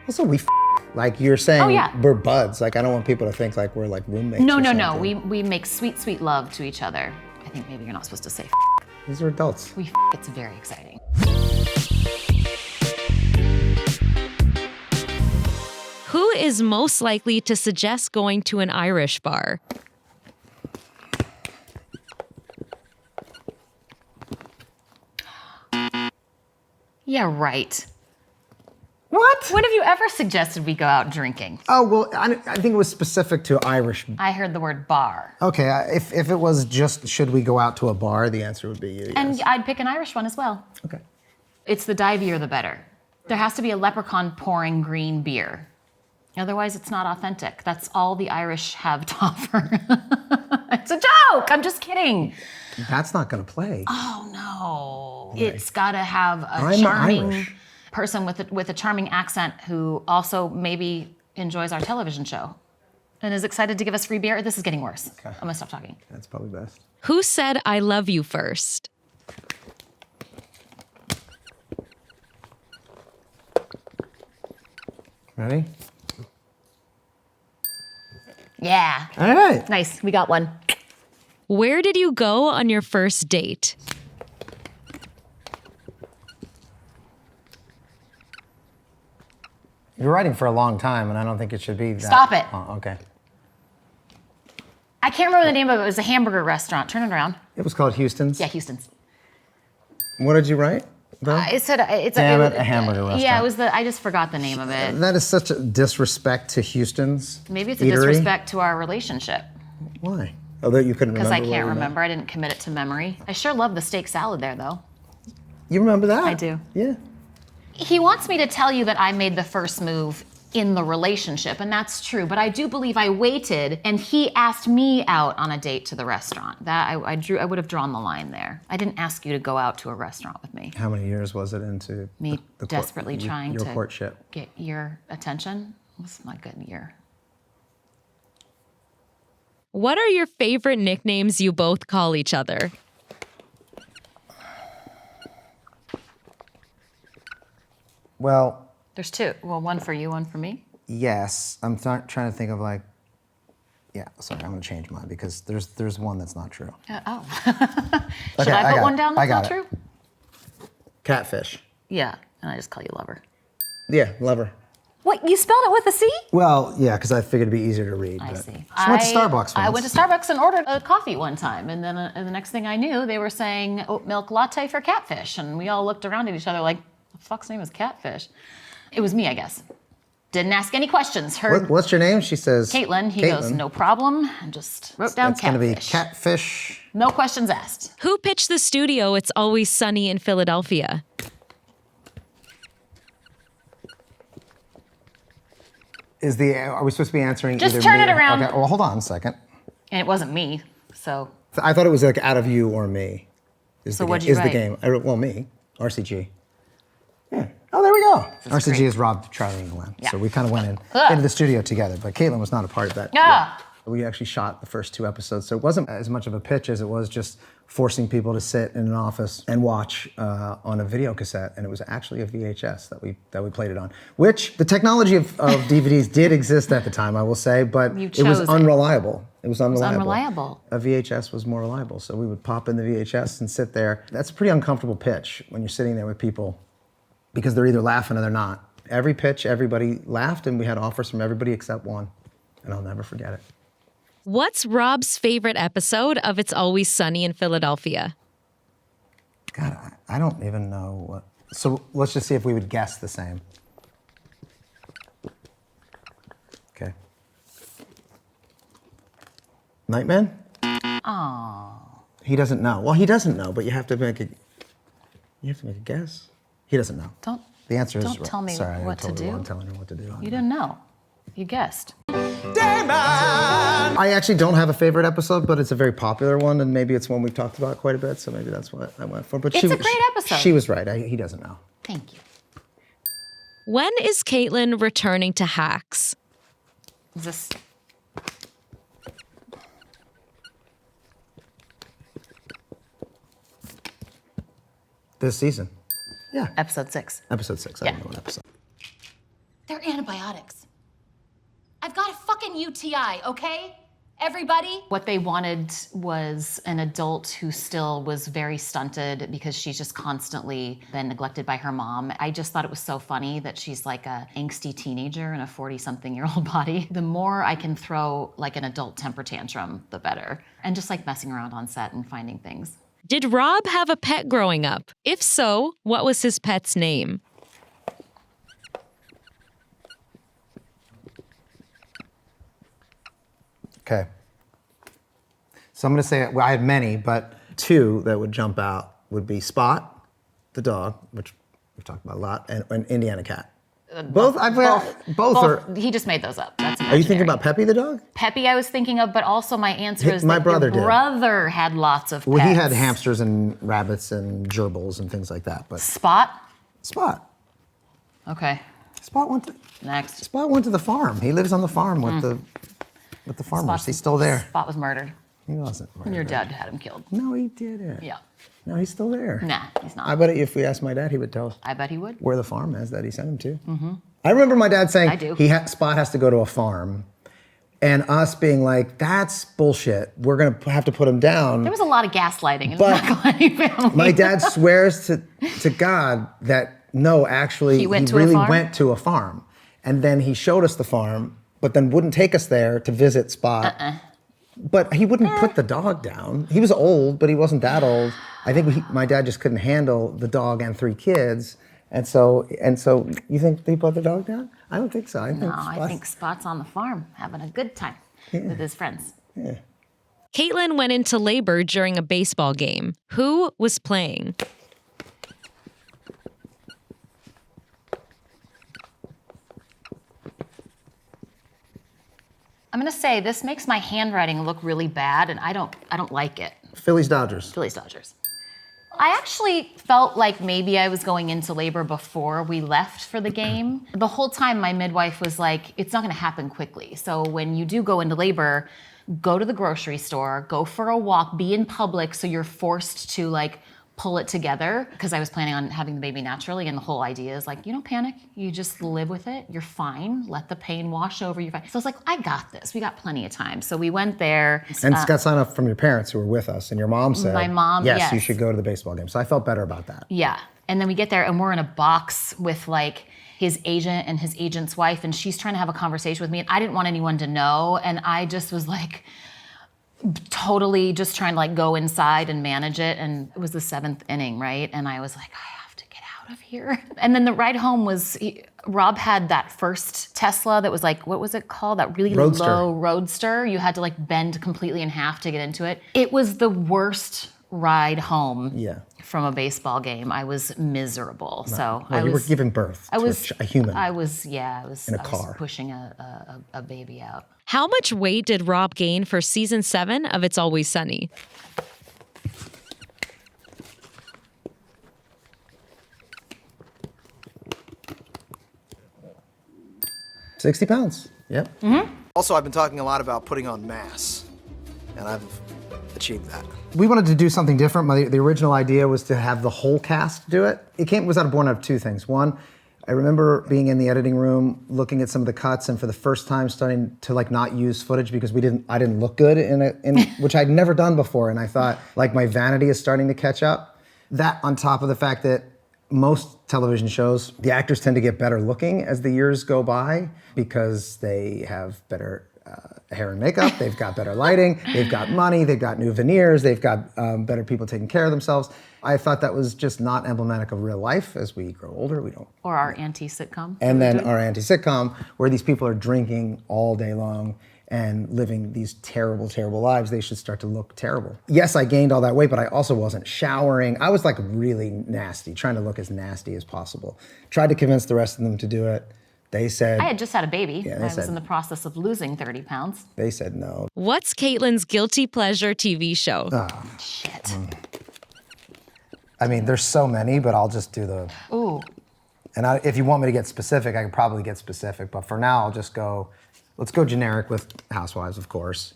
Also, like you're saying, Oh, yeah. we're buds. Like I don't want people to think like we're like roommates. No, or no, no. something. We make sweet, sweet love to each other. I think maybe you're not supposed to say These are adults. It's very exciting. Who is most likely to suggest going to an Irish bar? Yeah, right. What? When have you ever suggested we go out drinking? Oh, well, I think it was specific to Irish. I heard the word bar. Okay, if it was just should we go out to a bar, the answer would be yes. And I'd pick an Irish one as well. Okay. It's the divier the better. There has to be a leprechaun pouring green beer. Otherwise, it's not authentic. That's all the Irish have to offer. It's a joke. I'm just kidding. That's not going to play. Oh, no. Right. It's got to have a I'm charming Irish. person with a charming accent who also maybe enjoys our television show and is excited to give us free beer. This is getting worse. Okay. I'm going to stop talking. That's probably best. Who said I love you first? Ready? Yeah. All right. Nice. We got one. Where did you go on your first date? You're writing for a long time, and I don't think it should be that. Stop it. Oh, okay. I can't remember the name of it. It was a hamburger restaurant. Turn it around. It was called Houston's? Yeah, Houston's. What did you write, though? It said it's a hamburger restaurant. Yeah, it was I just forgot the name of it. That is such a disrespect to Houston's. Maybe it's a eatery. disrespect to our relationship. Why? Oh, that you couldn't remember. Because I can't remember. I didn't commit it to memory. I sure love the steak salad there, though. You remember that? I do. Yeah. He wants me to tell you that I made the first move in the relationship, and that's true. But I do believe I waited, and he asked me out on a date to the restaurant. That I would have drawn the line there. I didn't ask you to go out to a restaurant with me. How many years was it into Me desperately trying your to courtship? Get your attention? It was not a good year. What are your favorite nicknames you both call each other? Well, There's two. Well, one for you, one for me. yes. I'm trying to think of like. Yeah, sorry, I'm gonna change mine because there's one that's not true. Oh. Should Okay, I put got one it. down I that's got not it. true? Catfish. Yeah, and I just call you lover. Yeah, lover. What, you spelled it with a C? Well, yeah, because I figured it'd be easier to read. I but- see. She went to Starbucks once. I went to Starbucks and ordered a coffee one time, and then the next thing I knew, they were saying oat milk latte for Catfish, and we all looked around at each other like, the fuck's name is Catfish? It was me, I guess. Didn't ask any questions. Heard What's your name? She says. Kaitlin. He goes, no problem, and just wrote down That's gonna be Catfish. catfish. No questions asked. Who pitched the studio It's Always Sunny in Philadelphia? Are we supposed to be answering? Just either turn me it or- around. Okay. Well, hold on a second. And it wasn't me, so I thought it was like out of you or me. So what'd you Is the write? game? Well, me. RCG. Yeah. Oh, there we go. RCG great. is Rob, Charlie, and Glenn. Yeah. So we kind of went Ugh. into the studio together, but Kaitlin was not a part of that. Ah. We actually shot the first 2 episodes, so it wasn't as much of a pitch as it was just forcing people to sit in an office and watch on a video cassette, and it was actually a VHS that we played it on. Which the technology of DVDs did exist at the time, I will say, but You it was chose it. unreliable. It was unreliable. unreliable. A VHS was more reliable, so we would pop in the VHS and sit there. That's a pretty uncomfortable pitch when you're sitting there with people because they're either laughing or they're not. Every pitch, everybody laughed, and we had offers from everybody except one, and I'll never forget it. What's Rob's favorite episode of It's Always Sunny in Philadelphia? God, I don't even know what. So let's just see if we would guess the same. Okay. Nightman? oh. He doesn't know. Well, he doesn't know, but you have to make a guess. He doesn't know. Don't The answer is Don't tell me sorry, what to do. I'm telling her what to do. You didn't know. You guessed. I actually don't have a favorite episode, but it's a very popular one, and maybe it's one we've talked about quite a bit, so maybe that's what I went for. But It's a great episode. She was right. He doesn't know. Thank you. When is Kaitlin returning to Hacks? Is this This season. Yeah. episode 6? Episode 6. I Yeah. don't know what episode. They're antibiotics. I've got a fucking UTI, okay? Everybody? What they wanted was an adult who still was very stunted because she's just constantly been neglected by her mom. I just thought it was so funny that she's like a angsty teenager in a 40-something-year-old body. The more I can throw like an adult temper tantrum, the better. And just like messing around on set and finding things. Did Rob have a pet growing up? If so, what was his pet's name? Okay. So I'm going to say, well, I have many, but two that would jump out would be Spot, the dog, which we've talked about a lot, and Indiana Cat. Both are. He just made those up. That's Are you thinking about Peppy the dog? Peppy I was thinking of, but also my answer is My that brother your did. brother had lots of pets. Well, he had hamsters and rabbits and gerbils and things like that, but Spot? Spot. Okay, Spot went to next. the farm. He lives on the farm with the farmers. He's still there. Spot was murdered. He wasn't. And your dad had him killed. No, he didn't. Yeah. No, he's still there. Nah, he's not. I bet if we asked my dad, he would tell us I bet he would. where the farm is that he sent him to. Mm-hmm. I remember my dad saying I do. Spot has to go to a farm, and us being like, "That's bullshit. We're gonna have to put him down." There was a lot of gaslighting in the But McElhenney family. my dad swears to God that no, actually, He went to a really farm? went to a farm, and then he showed us the farm, but then wouldn't take us there to visit Spot. But he wouldn't put the dog down. He was old, but he wasn't that old. I think my dad just couldn't handle the dog and 3 kids. And so you think they put the dog down? I don't think so. I think Spot's on the farm having a good time with his friends. Yeah. Kaitlin went into labor during a baseball game. Who was playing? I'm gonna say this makes my handwriting look really bad, and I don't like it. Phillies Dodgers. Phillies Dodgers. I actually felt like maybe I was going into labor before we left for the game. The whole time my midwife was like, it's not gonna happen quickly. So when you do go into labor, go to the grocery store, go for a walk, be in public so you're forced to like pull it together, because I was planning on having the baby naturally, and the whole idea is like, you don't panic, you just live with it, you're fine, let the pain wash over, you're fine. So I was like, I got this, we got plenty of time. So we went there. And got signed up from your parents who were with us, and your mom said, My mom, yes, yes. you should go to the baseball game. So I felt better about that. Yeah, and then we get there and we're in a box with like his agent and his agent's wife, and she's trying to have a conversation with me, and I didn't want anyone to know, and I just was like, totally just trying to like go inside and manage it. And it was the 7th inning, right? And I was like, I have to get out of here. And then the ride home was, Rob had that first Tesla that was like, what was it called? That really low Roadster. You had to like bend completely in half to get into it. It was the worst ride home from a baseball game. I was miserable. No. So well, you were giving birth to a human. I was in a car. Was pushing a baby out. How much weight did Rob gain for season 7 of It's Always Sunny? £60 pounds. Yep. Mm-hmm. Also, I've been talking a lot about putting on mass, and I've achieved that. We wanted to do something different. The original idea was to have the whole cast do it. It was born out of 2 things. One, I remember being in the editing room, looking at some of the cuts, and for the first time starting to like not use footage because I didn't look good in which I'd never done before, and I thought like my vanity is starting to catch up. That on top of the fact that most television shows, the actors tend to get better looking as the years go by because they have better hair and makeup, they've got better lighting, they've got money, they've got new veneers, they've got better people taking care of themselves. I thought that was just not emblematic of real life. As we grow older, we don't. Or our anti-sitcom. And then our anti-sitcom, where these people are drinking all day long and living these terrible, terrible lives, they should start to look terrible. Yes, I gained all that weight, but I also wasn't showering. I was like really nasty, trying to look as nasty as possible. Tried to convince the rest of them to do it. They said... I had just had a baby. Yeah, I was in the process of losing 30 pounds. They said no. What's Kaitlin's guilty pleasure TV show? Shit. I mean, there's so many, but I'll just do the... Ooh. And if you want me to get specific, I could probably get specific. But for now, I'll just go... Let's go generic with Housewives, of course.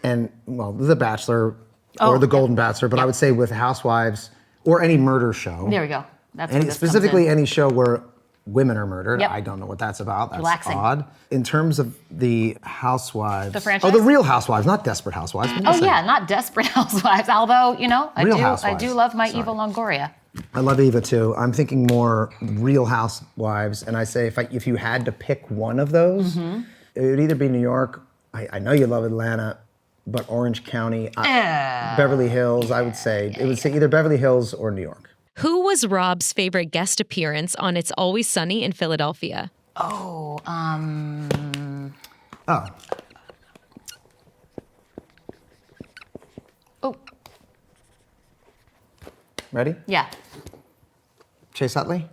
And, well, The Bachelor or The Golden Bachelor. But I would say with Housewives or any murder show. There we go. That's where this specifically comes in. any show where women are murdered. Yep. I don't know what that's about. That's Relaxing. odd. In terms of the Housewives. The franchise? Oh, the Real Housewives, not Desperate Housewives. What am I Oh saying? yeah, not Desperate Housewives. Although I Real do Housewives. love my Sorry. evil Longoria. I love Eva too. I'm thinking more Real Housewives, and I say if you had to pick one of those, it would either be New York. I know you love Atlanta, but Orange County, Beverly Hills. I would say it would say either Beverly Hills or New York. Who was Rob's favorite guest appearance on It's Always Sunny in Philadelphia? Oh, Oh ready? yeah. Chase Utley.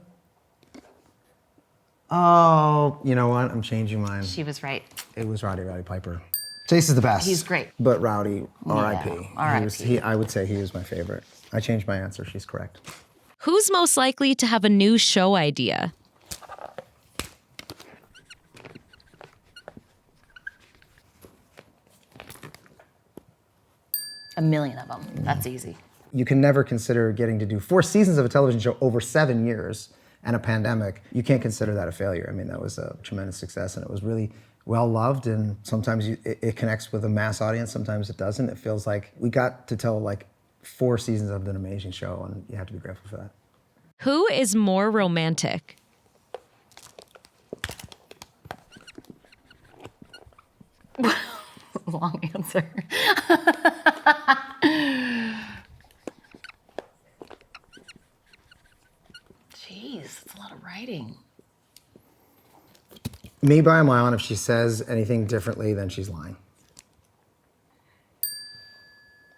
Oh, you know what? I'm changing mine. She was right. It was Roddy Piper. Chase is the best. He's great. But Rowdy, R.I.P. R.I.P. I would say he was my favorite. I changed my answer. She's correct. Who's most likely to have a new show idea? A million of them. That's easy. You can never consider getting to do 4 seasons of a television show over 7 years and a pandemic. You can't consider that a failure. I mean, that was a tremendous success, and it was really well loved. And sometimes it connects with a mass audience. Sometimes it doesn't. It feels like we got to tell like 4 seasons of an amazing show, and you have to be grateful for that. Who is more romantic? Long answer. Jeez, that's a lot of writing. Me by a mile, and if she says anything differently, then she's lying.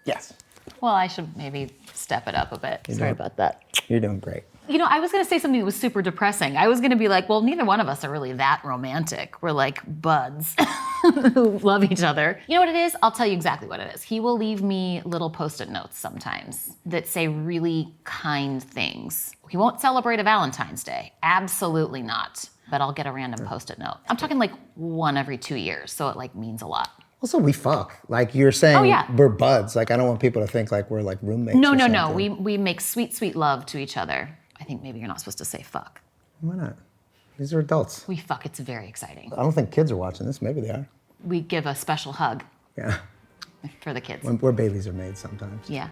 Yes. Well, I should maybe step it up a bit. Sorry about that. You're doing great. I was going to say something that was super depressing. I was going to be like, well, neither one of us are really that romantic. We're like buds who love each other. You know what it is? I'll tell you exactly what it is. He will leave me little Post-it notes sometimes that say really kind things. He won't celebrate a Valentine's Day. Absolutely not. But I'll get a random Post-it note. I'm talking like one every 2 years, so it like means a lot. Also, we fuck. Like you're saying, Oh, yeah. we're buds. Like I don't want people to think like we're like roommates. No. or something. We make sweet, sweet love to each other. I think maybe you're not supposed to say fuck. Why not? These are adults. We fuck. It's very exciting. I don't think kids are watching this. Maybe they are. We give a special hug Yeah. for the kids. Where babies are made sometimes. Yeah.